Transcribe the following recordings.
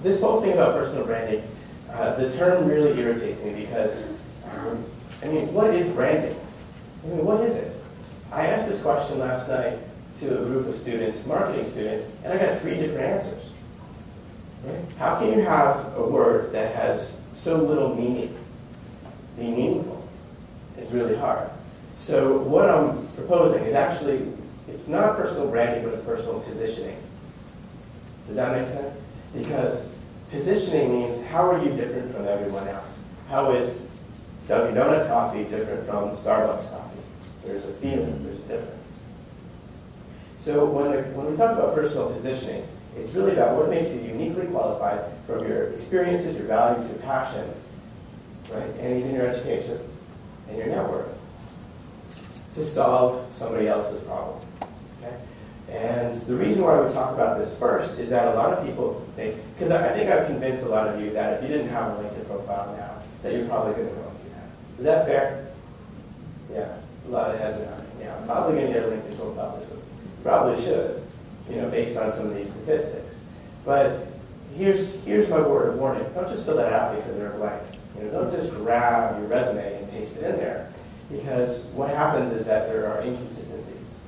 this whole thing about personal branding, the term really irritates me because, I mean, what is branding? I mean, what is it? I asked this question last night to a group of students, marketing students, and I got 3 different answers. Right? How can you have a word that has so little meaning be meaningful? It's really hard. So what I'm proposing is actually, it's not personal branding, but it's personal positioning. Does that make sense? Because positioning means how are you different from everyone else? How is Dunkin' Donuts coffee different from Starbucks coffee? There's a feeling, there's a difference. So when we talk about personal positioning, it's really about what makes you uniquely qualified from your experiences, your values, your passions, right? And even your education and your network to solve somebody else's problem. Okay? And the reason why we talk about this first is that a lot of people think, because I think I've convinced a lot of you that if you didn't have a LinkedIn profile now, that you're probably going to go and do that. Is that fair? Yeah, a lot of heads are nodding. Yeah, I'm probably going to get a LinkedIn profile this week. Probably should, you know, based on some of these statistics. But here's my word of warning. Don't just fill that out because there are blanks. You know, don't just grab your resume and paste it in there. Because what happens is that there are inconsistencies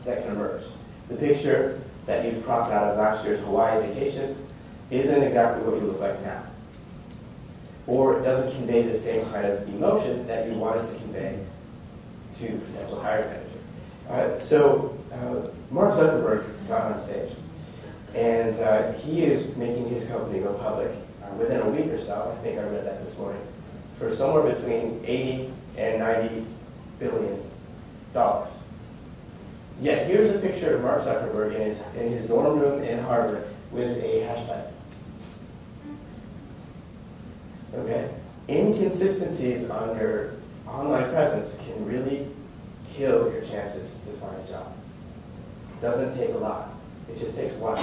that can emerge. The picture that you've cropped out of last year's Hawaii vacation isn't exactly what you look like now. Or it doesn't convey the same kind of emotion that you wanted to convey to potential hiring manager. Mark Zuckerberg got on stage, and he is making his company go public within a week or so. I think I read that this morning, for somewhere between 80 and 90 billion dollars. Yet here's a picture of Mark Zuckerberg in his dorm room in Harvard with a hashtag. Okay, inconsistencies on your online presence can really kill your chances to find a job. It doesn't take a lot. It just takes one.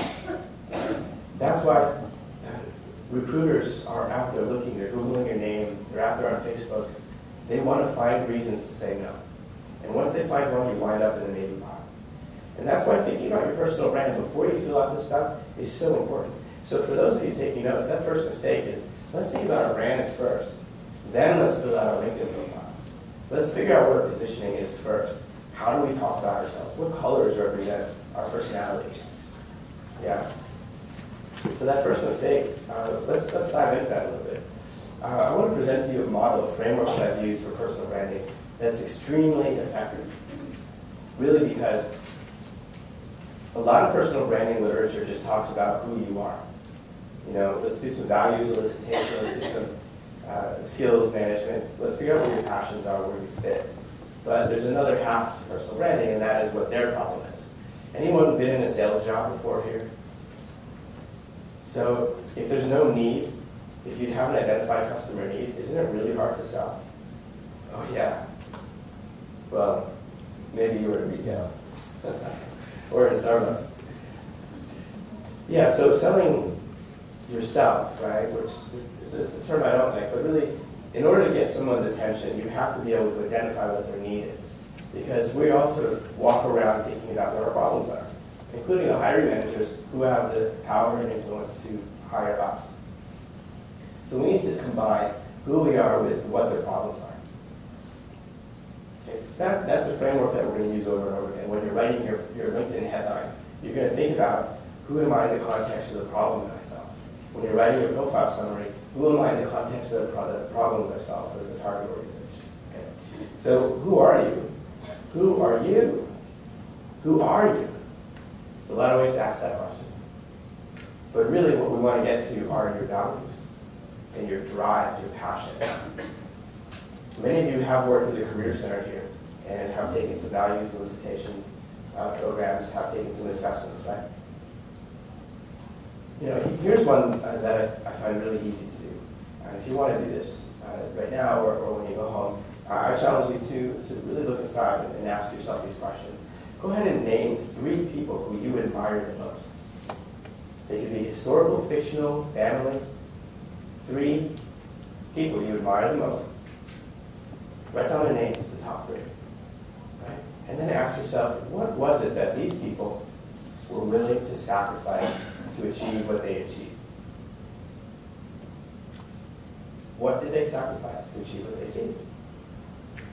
That's why recruiters are out there looking. They're Googling your name. They're out there on Facebook. They want to find reasons to say no. And once they find one, you wind up in a maybe pile. And that's why thinking about your personal brand before you fill out this stuff is so important. So for those of you taking notes, that first mistake is, let's think about our brands first. Then let's fill out our LinkedIn profile. Let's figure out what our positioning is first. How do we talk about ourselves? What colors represent our personality? Yeah. So that first mistake, let's dive into that a little bit. I want to present to you a model, a framework that I've used for personal branding that's extremely effective. Really because a lot of personal branding literature just talks about who you are. You know, let's do some values elicitation, let's do some skills management. Let's figure out what your passions are, where you fit. But there's another half to personal branding, and that is what their problem is. Anyone been in a sales job before here? So if there's no need, if you haven't identified customer need, isn't it really hard to sell? Oh yeah. Well, maybe you were in retail. Or in Starbucks. Yeah, so selling yourself, right, which is a term I don't like, but really, in order to get someone's attention, you have to be able to identify what their need is. Because we all sort of walk around thinking about what our problems are, including the hiring managers who have the power and influence to hire us. So we need to combine who we are with what their problems are. Okay? That's a framework that we're going to use over and over again. When you're writing your LinkedIn headline, you're going to think about who am I in the context of the problem that I solve. When you're writing your profile summary, who am I in the context of the problems I solve for the target organization? Okay? So who are you? Who are you? Who are you? There's a lot of ways to ask that question. But really what we want to get to are your values and your drives, your passions. Many of you have worked with the Career Center here and have taken some value solicitation programs, have taken some assessments, right? You know, here's one that I find really easy to do. If you want to do this right now or when you go home, I challenge you to really look inside and ask yourself these questions. Go ahead and name 3 people who you admire the most. They could be historical, fictional, family. 3 people you admire the most. Write down their names, the top 3. Right? And then ask yourself, what was it that these people were willing to sacrifice to achieve what they achieved? what did they sacrifice to achieve what they achieved?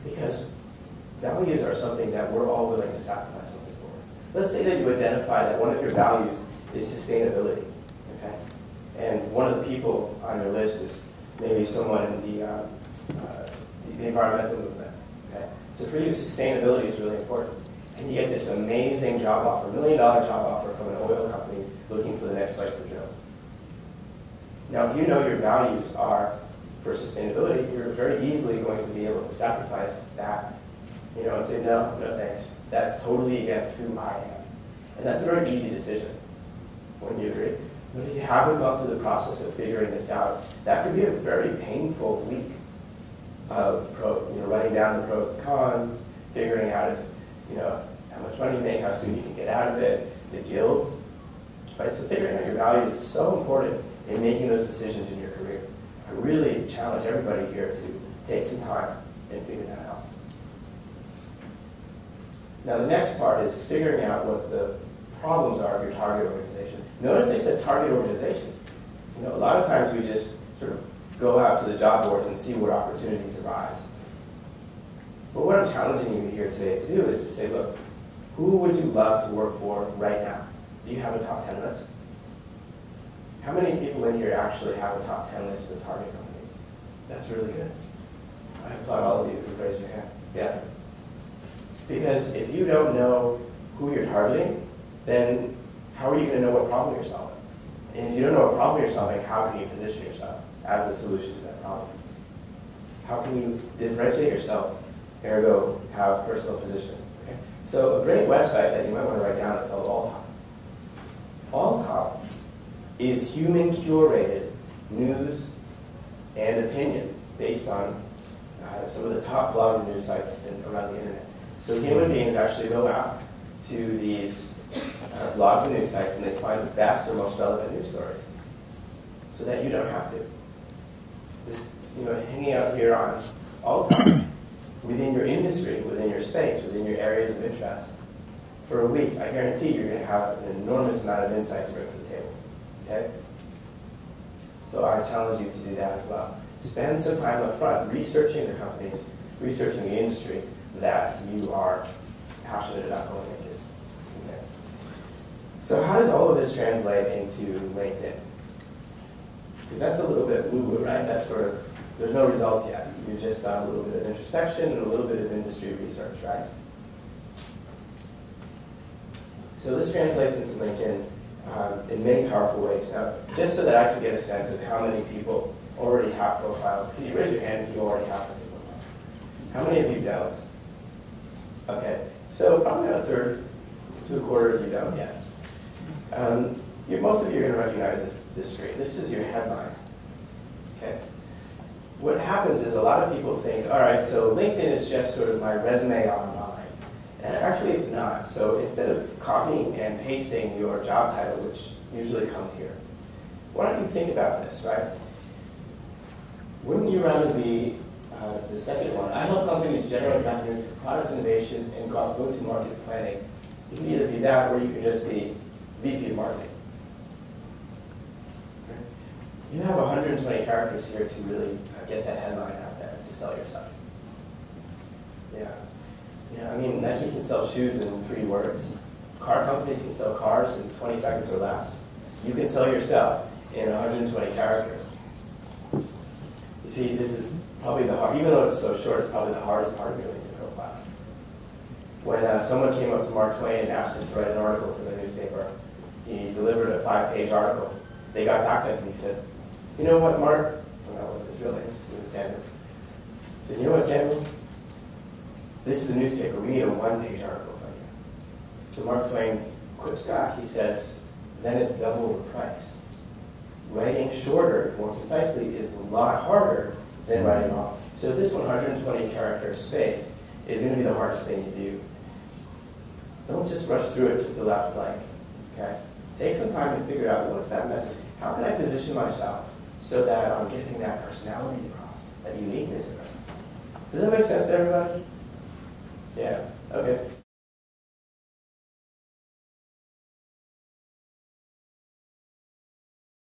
Because values are something that we're all willing to sacrifice something for. Let's say that you identify that one of your values is sustainability, okay? And one of the people on your list is maybe someone in the environmental movement, okay? So for you, sustainability is really important. And you get this amazing job offer, $1 million job offer from an oil company looking for the next place to drill. Now, if you know your values are for sustainability, you're very easily going to be able to sacrifice that, and say, no, no thanks. That's totally against who I am. And that's a very easy decision. Wouldn't you agree? But if you haven't gone through the process of figuring this out, that could be a very painful week of writing down the pros and cons, figuring out if, how much money you make, how soon you can get out of it, the guilt. Right? So figuring out your values is so important in making those decisions in your career. I really challenge everybody here to take some time and figure that out. Now the next part is figuring out what the problems are of your target organization. Notice they said target organization. A lot of times we just sort of go out to the job boards and see where opportunities arise. But what I'm challenging you here today to do is to say, look, who would you love to work for right now? Do you have a top 10 list? How many people in here actually have a top 10 list of target companies? That's really good. I applaud all of you who raised your hand. Yeah. Because if you don't know who you're targeting, then how are you going to know what problem you're solving? And if you don't know what problem you're solving, how can you position yourself as a solution to that problem? How can you differentiate yourself, ergo have personal positioning? Okay? So a great website that you might want to write down is called Alltop. Alltop is human curated news and opinion based on some of the top blogs and news sites around the internet. So human beings actually go out to these blogs and news sites and they find the best or most relevant news stories so that you don't have to. This, hanging out here on Alltop, within your industry, within your space, within your areas of interest, for a week, I guarantee you're going to have an enormous amount of insight to bring to the table. Okay? So I challenge you to do that as well. Spend some time up front researching the companies, researching the industry that you are passionate about going into. Okay? So how does all of this translate into LinkedIn? Because that's a little bit woo-woo, right? That's sort of, there's no results yet. You've just done a little bit of introspection and a little bit of industry research, right? So this translates into LinkedIn in many powerful ways. Now, just so that I can get a sense of how many people already have profiles, can you raise your hand if you already have a profile? How many of you don't? Okay, so probably about a third to a quarter of you don't yet. Most of you are going to recognize this screen. This is your headline. Okay. What happens is a lot of people think, all right, so LinkedIn is just sort of my resume online. And actually it's not. So instead of copying and pasting your job title, which usually comes here, why don't you think about this, right? Wouldn't you rather be the second one? I help companies generate revenue through product innovation and go-to-market planning. You can either be that or you can just be VP of marketing. You have 120 characters here to really get that headline out there to sell your stuff. Yeah. Yeah, I mean, Nike can sell shoes in 3 words. Car companies can sell cars in 20 seconds or less. You can sell yourself in 120 characters. You see, this is probably the hard, even though it's so short, it's probably the hardest part of your LinkedIn profile. When someone came up to Mark Twain and asked him to write an article for the newspaper, he delivered a 5-page article. They got back to him and he said, you know what, Mark? Well, that wasn't his real name, it was Samuel. He said, you know what, Samuel? This is a newspaper. We need a 1-page article from you. So Mark Twain quips back. He says, then it's double the price. Writing shorter, more concisely, is a lot harder than writing long. So this 120-character space is going to be the hardest thing you do. Don't just rush through it to fill out the blank. Okay? Take some time to figure out what's that message. How can I position myself so that I'm getting that personality across, that uniqueness across? Does that make sense to everybody?